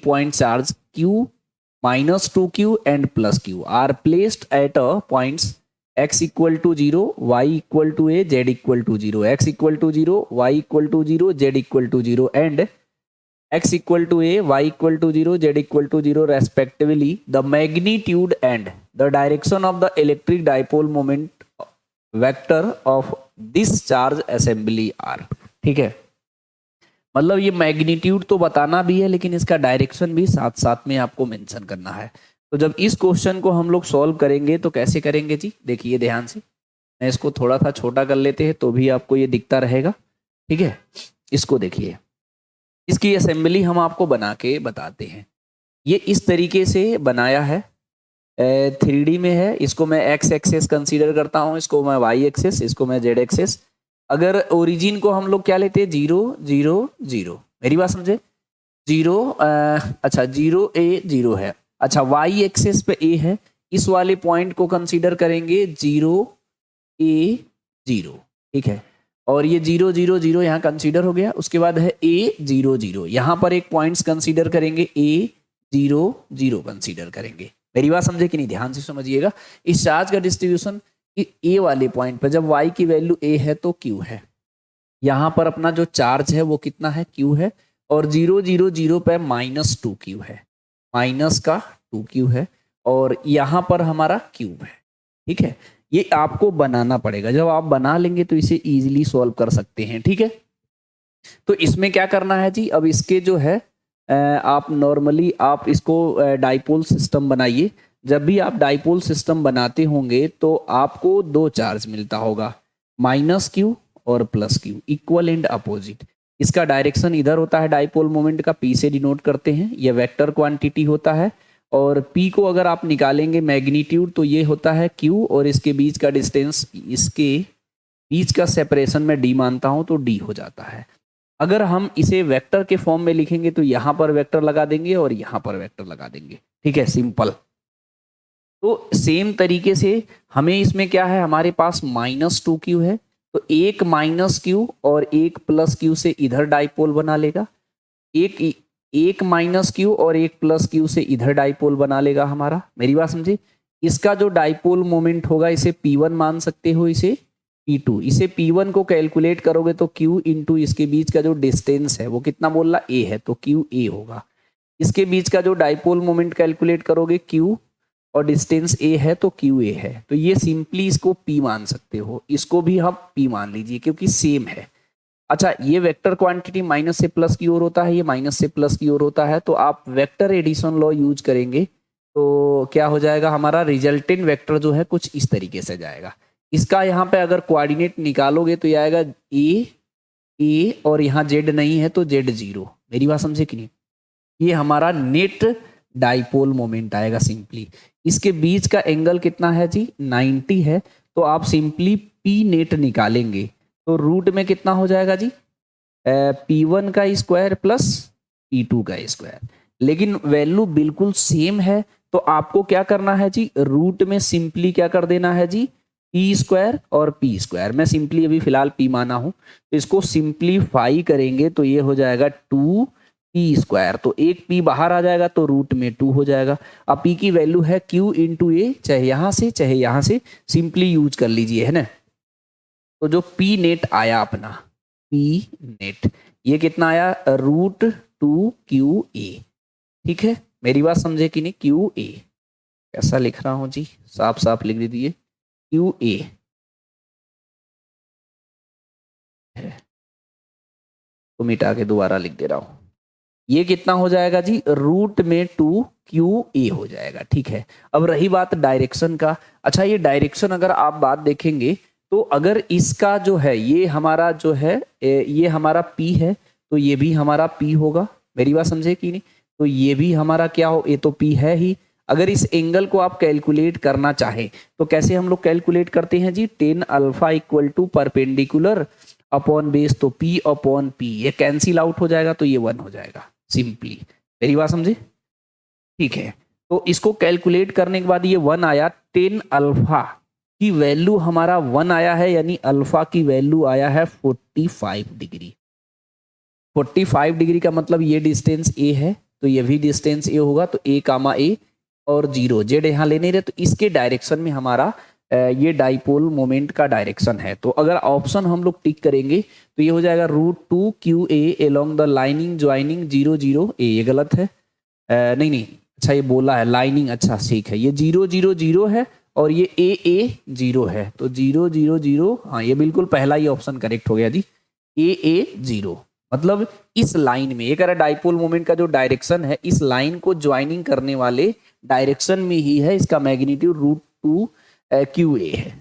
point charge q minus 2q and plus q are placed at a points x equal to 0, y equal to a, z equal to 0, x equal to 0, y equal to 0, z equal to 0 and x equal to a, y equal to 0, z equal to 0 respectively. The magnitude and the direction of the electric dipole moment vector of this charge assembly are. ठीक है, मतलब ये magnitude तो बताना भी है लेकिन इसका डायरेक्शन भी साथ साथ में आपको मेंशन करना है। तो जब इस क्वेश्चन को हम लोग सॉल्व करेंगे तो कैसे करेंगे जी, देखिए ध्यान से, मैं इसको थोड़ा सा छोटा कर लेते हैं तो भी आपको ये दिखता रहेगा। ठीक है, इसको देखिए, इसकी असेंबली हम आपको बना के बताते हैं। ये इस तरीके से बनाया है, 3D में है। इसको मैं x एक्सेस कंसीडर करता हूँ, इसको मैं y एक्सेस, इसको मैं z एक्सेस। अगर ओरिजिन को हम लोग क्या लेते हैं, 0 0 0, मेरी बात समझे, 0 अच्छा 0 a 0 है, अच्छा y एक्सेस पे a है, इस वाले पॉइंट को कंसीडर करेंगे 0 a 0। ठीक है, और ये 0 0 0 यहाँ कंसीडर हो गया। उसके बाद है a 0 0, यहाँ पर एक पॉइंट्स कंसीडर करेंगे, a 0 0 कंसीडर करेंगे। मेरी बात समझे कि नहीं, ध्यान से समझिएगा। इस चार्ज का डिस्ट्रीब्यूशन ए वाले पॉइंट पर जब y की वैल्यू a है तो q है, यहाँ पर अपना जो चार्ज है वो कितना है, q है, और 0 0 0 पे -2q है, माइनस का 2q है, और यहाँ पर हमारा क्यूब है। ठीक है, ये आपको बनाना पड़ेगा, जब आप बना लेंगे तो इसे इजीली सॉल्व कर सकते हैं। ठीक है, तो इसमें क्या करना है जी, अब इसके जो है आप नॉर्मली आप इसको डाइपोल सिस्टम बनाइए। जब भी आप डाइपोल सिस्टम बनाते होंगे तो आपको दो चार्ज मिलता होगा, -q और +q, इक्वल एंड अपोजिट। इसका डायरेक्शन इधर होता है, डाइपोल मोमेंट का p से डिनोट करते हैं, यह वेक्टर क्वांटिटी होता है। और p को अगर आप निकालेंगे मैग्नीट्यूड तो ये होता है q, और इसके बीच का डिस्टेंस, इसके बीच का सेपरेशन में d मानता हूं तो d हो जाता है। अगर हम इसे वेक्टर के फॉर्म में लिखेंगे तो यहां पर वेक्टर लगा देंगे और यहां पर वेक्टर लगा देंगे। ठीक है, सिंपल। तो सेम तरीके से हमें इसमें क्या है, हमारे पास -2q है, तो एक -q और एक +q से इधर डाइपोल बना लेगा, एक -q और एक +q से इधर डाइपोल बना लेगा हमारा। मेरी बात समझे, इसका जो डाइपोल मोमेंट होगा इसे p1 मान सकते हो, इसे p2। इसे p1 को कैलकुलेट करोगे तो q इंटू इसके बीच का जो डिस्टेंस है वो कितना बोल रहा, a है, तो q a होगा। इसके बीच का जो डाइपोल मोमेंट कैलकुलेट करोगे q, और डिस्टेंस a है तो q a है, तो ये सिंपली इसको p मान सकते हो, इसको भी हम p मान लीजिए क्योंकि सेम है। अच्छा, ये वेक्टर क्वांटिटी माइनस से प्लस की ओर होता है, ये माइनस से प्लस की ओर होता है, तो आप वेक्टर एडिशन लॉ यूज करेंगे तो क्या हो जाएगा, हमारा रिजल्टेंट वेक्टर जो है कुछ इस तरीके से जाएगा। इसका यहाँ पे अगर कोऑर्डिनेट निकालोगे तो ये आएगा a और यहाँ z नहीं है तो z0। मेरी बात समझे कि नहीं, ये हमारा नेट डाइपोल मोमेंट आएगा सिंपली। इसके बीच का एंगल कितना है जी, 90 है, तो आप सिंपली p नेट निकालेंगे तो रूट में कितना हो जाएगा जी, p1 का स्क्वायर प्लस p2 का स्क्वायर। लेकिन वैल्यू बिल्कुल सेम है तो आपको क्या करना है जी, रूट में सिंपली क्या कर देना है जी, p स्क्वायर और p स्क्वायर। मैं सिंपली अभी फिलहाल p माना हूं तो इसको सिंप्लीफाई करेंगे तो ये हो जाएगा 2p स्क्वायर, तो एक p बाहर आ जाएगा तो रूट में 2 हो जाएगा। अब p की वैल्यू है q इंटू a, चाहे यहां से चाहे यहां से सिंपली यूज कर लीजिए, है ना। तो जो p नेट आया अपना, p नेट ये कितना आया, √2qa। ठीक है, मेरी बात समझे कि नहीं, qa कैसा लिख रहा हूं जी, साफ साफ लिख दीजिए, qa है तो मिटा के दोबारा लिख दे रहा हूं, ये कितना हो जाएगा जी, रूट में 2qa हो जाएगा। ठीक है, अब रही बात डायरेक्शन का। अच्छा, ये डायरेक्शन अगर आप बात देखेंगे तो अगर इसका जो है ये हमारा जो है ये हमारा p है तो ये भी हमारा p होगा। मेरी बात समझे कि नहीं, तो ये भी हमारा क्या हो, ये तो p है ही। अगर इस एंगल को आप कैलकुलेट करना चाहें तो कैसे हम लोग कैलकुलेट करते हैं जी, tan alpha equal to perpendicular upon base, तो p अपॉन p ये कैंसिल आउट हो जाएगा तो ये 1 हो जाएगा सिंपली। मेरी बात समझे, ठीक है। तो इसको कैलकुलेट करने के बाद ये 1 आया, tan अल्फा की वैल्यू हमारा 1 आया है, यानी अल्फा की वैल्यू आया है 45 डिग्री। 45 डिग्री का मतलब ये डिस्टेंस a है तो ये भी डिस्टेंस ए होगा, तो ए कामा ए और 0 जेड यहाँ ले नहीं रहे, तो इसके डायरेक्शन में हमारा ये डाइपोल मोमेंट का डायरेक्शन है। तो अगर ऑप्शन हम लोग टिक करेंगे तो ये हो जाएगा √2QA along the lining joining 0 0 A। ये गलत है, नहीं नहीं, अच्छा ये बोला है लाइनिंग, अच्छा ठीक है, ये 0 0 0 है और ये A 0 है, तो 0 0 0, हाँ ये बिल्कुल पहला ही ऑप्शन करेक्ट हो गया जी, A 0। मतलब इस लाइन में, ये कह रहा डाइपोल मोमेंट का जो डायरेक्शन है इस लाइन को ज्वाइनिंग करने वाले डायरेक्शन में ही है, इसका मैग्नीट्यूड √2QA है।